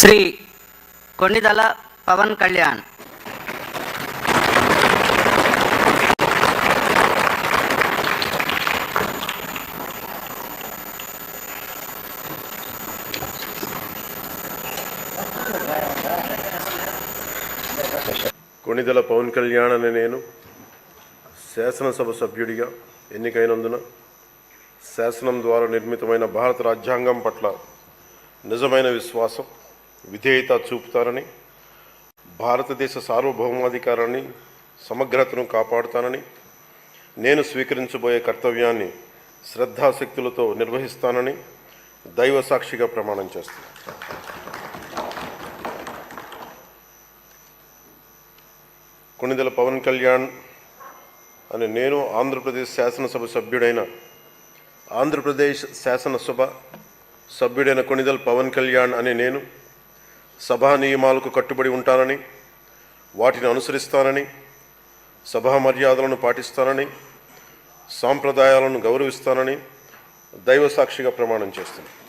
శ్రీ కొణిదల పవన్ కళ్యాణ్. కొణిదెల పవన్ కళ్యాణ్ అనే నేను శాసనసభ సభ్యుడిగా ఎన్నికైనందున శాసనం ద్వారా నిర్మితమైన భారత రాజ్యాంగం పట్ల నిజమైన విశ్వాసం, విధేయత చూపుతానని, భారతదేశ సార్వభౌమాధికారాన్ని, సమగ్రతను కాపాడుతానని, నేను స్వీకరించబోయే కర్తవ్యాన్ని శ్రద్ధాశక్తులతో నిర్వహిస్తానని దైవ సాక్షిగా ప్రమాణం చేస్తాను. కొణిదెల పవన్ కళ్యాణ్ అని నేను ఆంధ్రప్రదేశ్ శాసనసభ సభ్యుడైన ఆంధ్రప్రదేశ్ శాసనసభ సభ్యుడైన కొణిదెల పవన్ కళ్యాణ్ అని నేను సభా నియమాలకు కట్టుబడి ఉంటానని, వాటిని అనుసరిస్తానని, సభా మర్యాదలను పాటిస్తానని, సాంప్రదాయాలను గౌరవిస్తానని దైవ సాక్షిగా ప్రమాణం చేస్తున్నాను.